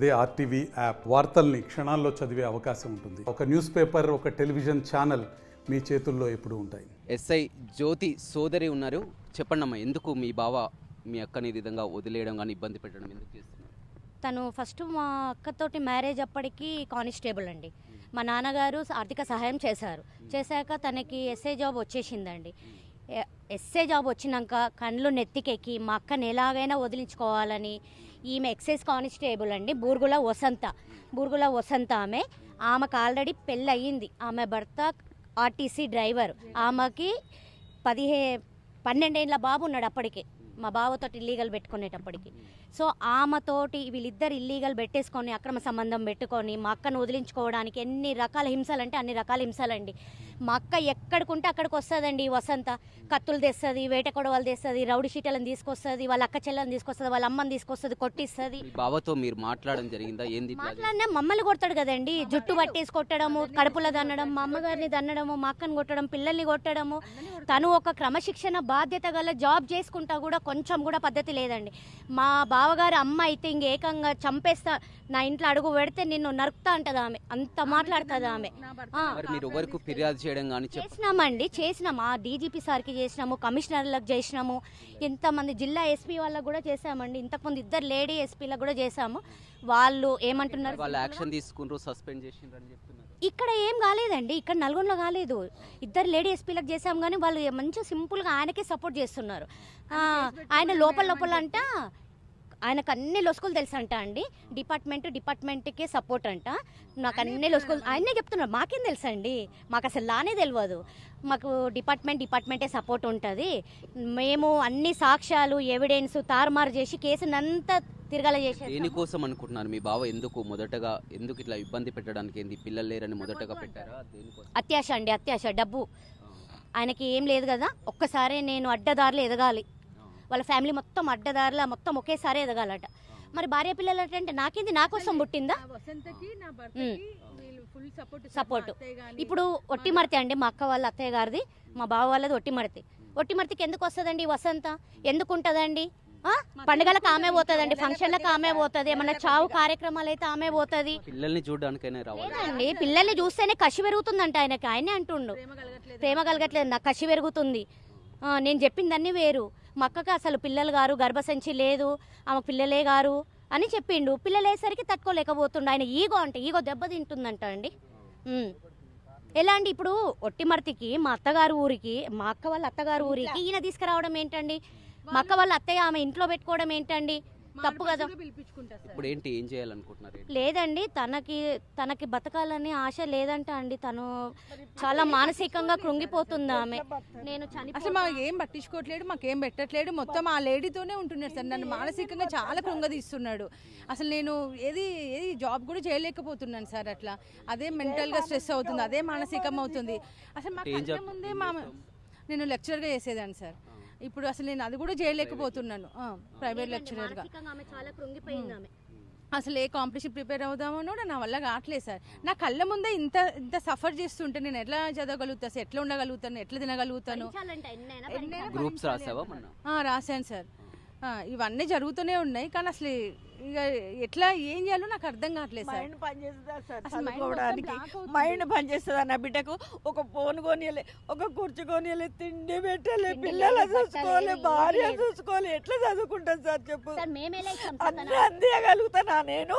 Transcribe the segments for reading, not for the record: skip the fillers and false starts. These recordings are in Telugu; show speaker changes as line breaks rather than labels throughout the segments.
అదే ఆర్టీవీ యాప్ వార్తల్ని క్షణాల్లో చదివే అవకాశం ఉంటుంది. ఒక న్యూస్ పేపర్, ఒక టెలివిజన్ ఛానల్ మీ చేతుల్లో ఎప్పుడూ ఉంటాయి.
ఎస్ఐ జ్యోతి సోదరి ఉన్నారు. చెప్పండమ్మా, ఎందుకు మీ బావ మీ అక్కని ఈ విధంగా వదిలేయడం కానీ ఇబ్బంది పెట్టడం ఎందుకు చేస్తున్నారు?
తను ఫస్ట్ మా అక్కతోటి మ్యారేజ్ అప్పటికి కానిస్టేబుల్ అండి. మా నాన్నగారు ఆర్థిక సహాయం చేశాక తనకి ఎస్ఐ జాబ్ వచ్చేసిందండి. ఎస్ఐ జాబ్ వచ్చినాక కళ్ళు నెత్తికెక్కి మా అక్కని ఎలాగైనా వదిలించుకోవాలని ఈమె ఎక్సైజ్ కానిస్టేబుల్ అండి, బూర్గుల వసంత ఆమెకు ఆల్రెడీ పెళ్ళి అయ్యింది. ఆమె భర్త ఆర్టీసీ డ్రైవర్. ఆమెకి 12 ఏళ్ళ బాబు ఉన్నాడు అప్పటికి, మా బావతో ఇల్లీగల్ పెట్టుకునేటప్పటికి. సో ఆమెతోటి వీళ్ళిద్దరు ఇల్లీగల్ పెట్టేసుకొని అక్రమ సంబంధం పెట్టుకొని మా అక్కను వదిలించుకోవడానికి ఎన్ని రకాల హింసలు అంటే అన్ని రకాల హింసలండి. మా అక్క ఎక్కడికుంటే అక్కడికి వస్తుందండి. వసంత కత్తులు తెస్తుంది, వేట కొడవలు తెస్తుంది, రౌడీ షీటలను తీసుకొస్తుంది, వాళ్ళ అక్క చెల్లెలను తీసుకొస్తుంది, వాళ్ళ అమ్మని తీసుకొస్తుంది, కొట్టిస్తుంది.
బావతో మీరు మాట్లాడడం జరిగిందా? ఏంది
మాట్లాడినా మమ్మల్ని కొడతాడు కదండి. జుట్టు పట్టేసి కొట్టడము, కడుపులో దన్నడం, మా అమ్మగారిని దన్నడము, మా అక్కని కొట్టడం, పిల్లల్ని కొట్టడము. తను ఒక క్రమశిక్షణ బాధ్యత గల జాబ్ చేసుకుంటా కూడా కొంచెం కూడా పద్ధతి లేదండి. మా బావగారు అమ్మ అయితే ఇంకేకంగా చంపేస్తా, నా ఇంట్లో అడుగు పెడితే నిన్ను నరుకుతా అంటది ఆమె, అంత మాట్లాడుతుంది ఆమె. చేసినాము, ఆ డీజీపీ సార్కి చేసినాము, కమిషనర్లకు చేసినాము, ఇంతమంది జిల్లా ఎస్పీ వాళ్ళకు కూడా చేసామండి. ఇంతకుముందు 2 లేడీ ఎస్పీలకు కూడా చేసాము. వాళ్ళు ఏమంటున్నారు,
యాక్షన్ తీసుకుంటారు, సస్పెండ్ చేసిండ్రు అని చెప్తున్నారు.
ఇక్కడ ఏం కాలేదండి, ఇక్కడ నల్గొండలో కాలేదు. 2 లేడీ ఎస్పీలకు చేసాము, కానీ వాళ్ళు మంచిగా సింపుల్గా ఆయనకే సపోర్ట్ చేస్తున్నారు. ఆయన లోపల అంట ఆయనకు అన్ని లొసుకులు తెలుసు అంట అండి. డిపార్ట్మెంట్కే సపోర్ట్ అంట. నాకు అన్ని లొసుకులు ఆయనే చెప్తున్నారు. మాకేం తెలుసు అండి, మాకు అసలు లానే తెలియదు. మాకు డిపార్ట్మెంటే సపోర్ట్ ఉంటుంది. మేము అన్ని సాక్ష్యాలు ఎవిడెన్స్ తారుమారు చేసి కేసునంతా తిరగల చేసి.
దేనికోసం అనుకుంటున్నారు? మీ బావ ఎందుకు ఇట్లా ఇబ్బంది పెట్టడానికి ఏంది? పిల్లలు లేరని మొదటగా పెట్టారా?
అత్యాశ డబ్బు. ఆయనకి ఏం లేదు కదా, ఒక్కసారి నేను అడ్డదారులు ఎదగాలి, వాళ్ళ ఫ్యామిలీ మొత్తం అడ్డదారుల మొత్తం ఒకేసారి ఎదగాలట. మరి భార్య పిల్లలు అంటే నాకేంది, నా కోసం పుట్టిందా సపోర్ట్. ఇప్పుడు ఒట్టిమర్తి అండి, మా అక్క వాళ్ళ అత్తయ్య గారిది, మా బావ వాళ్ళది ఒట్టిమర్తికి ఎందుకు వస్తుందండి వసంత? ఎందుకు ఉంటుందండి? పండుగలకు ఆమె పోతుందండి, ఫంక్షన్లకు ఆమె పోతుంది, ఏమన్నా చావు కార్యక్రమాలు అయితే ఆమె పోతుంది.
పిల్లల్ని చూడడానికైనా రావాలండి.
పిల్లల్ని చూస్తేనే కసి పెరుగుతుందంట ఆయనకి. ఆయనే అంటుండు ప్రేమ కలగట్లేదు, నాకు కసి పెరుగుతుంది. నేను చెప్పిందన్నీ వేరు. మా అక్కకి అసలు పిల్లలు గారు, గర్భసంచి లేదు, ఆమె పిల్లలే గారు అని చెప్పిండు. పిల్లలు అయ్యేసరికి తట్టుకోలేకపోతుండు. ఆయన ఈగో దెబ్బతింటుందంట అండి. ఎలా అండి? ఇప్పుడు ఒట్టిమర్తికి మా అత్తగారు ఊరికి, మా అక్క వాళ్ళ అత్తగారు ఊరికి ఈయన తీసుకురావడం ఏంటండి? మా అక్క వాళ్ళ అత్తయ్య ఆమె ఇంట్లో పెట్టుకోవడం ఏంటండి? తప్పు కదా.
ఇప్పుడు ఏంటి, ఏం చేయాలనుకుంటున్నారు?
లేదండి, తనకి బతకాలని ఆశ లేదంట అండి. తను చాలా మానసికంగా కృంగిపోతుంది ఆమె.
అసలు మాకు ఏం పట్టించుకోవట్లేడు, మాకేం పెట్టట్లేడు, మొత్తం ఆ లేడీతోనే ఉంటున్నాడు సార్. నన్ను మానసికంగా చాలా కృంగదీస్తున్నాడు. అసలు నేను ఏది జాబ్ కూడా చేయలేకపోతున్నాను సార్. అట్లా అదే మెంటల్గా స్ట్రెస్ అవుతుంది, అదే మానసికం అవుతుంది. అసలు మాకు ముందే నేను లెక్చరర్గా చేసేదాన్ని సార్. ఇప్పుడు అసలు నేను అది కూడా చేయలేకపోతున్నాను, ప్రైవేట్ లెక్చరర్గా. అసలు ఏ కాంపిటీషన్ ప్రిపేర్ అవుదామో నా వల్ల కావట్లేదు సార్. నా కళ్ళ ముందే ఇంత సఫర్ చేస్తుంటే నేను ఎట్లా చదవగలుగుతాను సార్, ఎట్లా ఉండగలుగుతాను, ఎట్లా తినగలుగుతాను? రాశాను సార్. ఇవన్నీ జరుగుతూనే ఉన్నాయి, కానీ అసలు ఇక ఎట్లా ఏం చేయాలో నాకు అర్థం కావట్లేదు సార్.
మైండ్ పనిచేస్తుంది అన్న బిడ్డకు. ఒక ఫోన్ కొనియలే, ఒక కుర్చీ కొనియలే, తిండి పెట్టలే, పిల్లలు చూసుకోవాలి, భార్య చూసుకోవాలి, ఎట్లా చదువుకుంటాను సార్ చెప్పు? అన్నీ అందియగలుగుతానా నేను?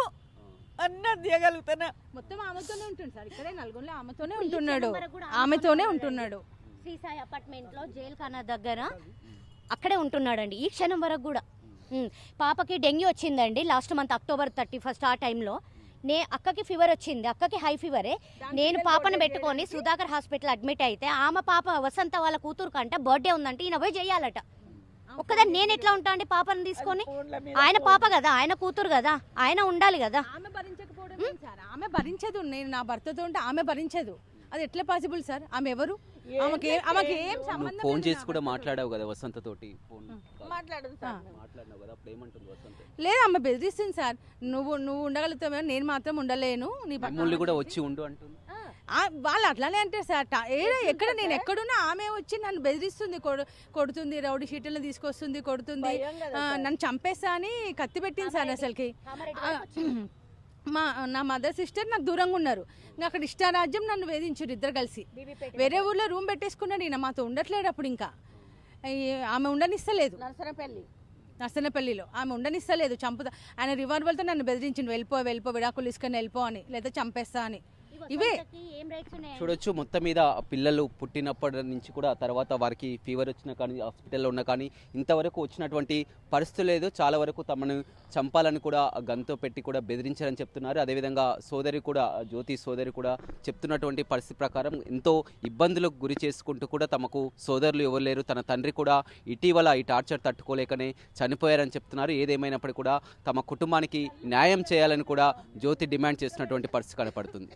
అన్నీ అందియగలుగుతానా?
మొత్తం ఆమెతోనే ఉంటుంది సార్. ఇక్కడే నల్గొండలో ఆమెతోనే ఉంటున్నాడు.
శ్రీ సాయి అపార్ట్మెంట్ లో జైల్ ఖానా దగ్గర అక్కడే ఉంటున్నాడండి ఈ క్షణం వరకు కూడా. పాపకి డెంగ్యూ వచ్చిందండి లాస్ట్ మంత్ October 31 ఆ టైంలో. అక్కకి ఫీవర్ వచ్చింది, అక్కకి హై ఫీవరే. నేను పాపను పెట్టుకొని సుధాకర్ హాస్పిటల్ అడ్మిట్ అయితే ఆమె పాప వసంత వాళ్ళ కూతురు కంట బర్త్డే ఉందంటే ఈయన పోయి చేయాలట. ఒక్కదాన్ని నేను ఎట్లా ఉంటా అండి పాపను తీసుకొని? ఆయన పాప కదా, ఆయన కూతురు కదా, ఆయన ఉండాలి కదా.
ఆమె భరించకపోవడం సార్, ఆమె భరించదు. నేను నా భర్తతో ఉంటే ఆమె భరించదు. అది ఎట్లా పాసిబుల్ సార్? ఆమె ఎవరు? ఆమెకి ఏం సంబంధం?
ఫోన్ చేసి కూడా మాట్లాడావు కదా వసంత తోటి?
లేదు, ఆమె బెదిరిస్తుంది సార్. నువ్వు ఉండగలుగుతావు, నేను మాత్రం ఉండలేను, నీ
పక్కన కూడా వచ్చి ఉండు అంటుంది.
వాళ్ళు అట్లానే అంటారు సార్. ఎక్కడ నేను ఎక్కడున్నా ఆమె వచ్చి నన్ను బెదిరిస్తుంది, కొడుతుంది, రౌడీ షీట్లను తీసుకొస్తుంది, కొడుతుంది, నన్ను చంపేస్తా అని కత్తి పెట్టింది సార్. అసలుకి నా మదర్ సిస్టర్ నాకు దూరంగా ఉన్నారు. ఇంకా అక్కడ ఇష్టారాజ్యం నన్ను వేధించారు ఇద్దరు కలిసి. వేరే ఊర్లో రూమ్ పెట్టేసుకున్నాడు ఈయన, మాతో ఉండట్లేడు అప్పుడు. ఇంకా ఆమె ఉండనిస్తలేదు నర్సనపల్లిలో, ఆమె ఉండనిస్తలేదు, చంపుతా. ఆయన రివాల్వర్తో నన్ను బెదిరించిండు, వెళ్ళిపో విడాకులు తీసుకొని వెళ్ళిపో అని, లేదా చంపేస్తా అని. ఇవే
చూడొచ్చు. మొత్తం మీద పిల్లలు పుట్టినప్పటి నుంచి కూడా తర్వాత వారికి ఫీవర్ వచ్చినా కానీ హాస్పిటల్లో ఉన్నా కానీ ఇంతవరకు వచ్చినటువంటి పరిస్థితి లేదు. చాలా వరకు తమను చంపాలని కూడా గన్తో పెట్టి కూడా బెదిరించారని చెప్తున్నారు. అదేవిధంగా సోదరి కూడా, జ్యోతి సోదరి కూడా చెప్తున్నటువంటి పరిస్థితి ప్రకారం ఎంతో ఇబ్బందులకు గురి చేసుకుంటూ కూడా తమకు సోదరులు ఎవరు లేరు, తన తండ్రి కూడా ఇటీవల ఈ టార్చర్ తట్టుకోలేకనే చనిపోయారని చెప్తున్నారు. ఏదేమైనప్పటికీ కూడా తమ కుటుంబానికి న్యాయం చేయాలని కూడా జ్యోతి డిమాండ్ చేస్తున్నటువంటి పరిస్థితి కనపడుతుంది.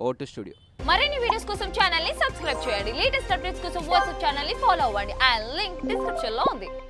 Vote studio.
మరిన్ని వీడియోస్ కోసం ఛానల్ ని సబ్స్క్రైబ్ చేయండి. లేటెస్ట్ అప్డేట్స్ కోసం వాట్సాప్ ఛానల్ ని ఫాలో అవ్వండి. ఆ లింక్ డిస్క్రిప్షన్ లో ఉంది.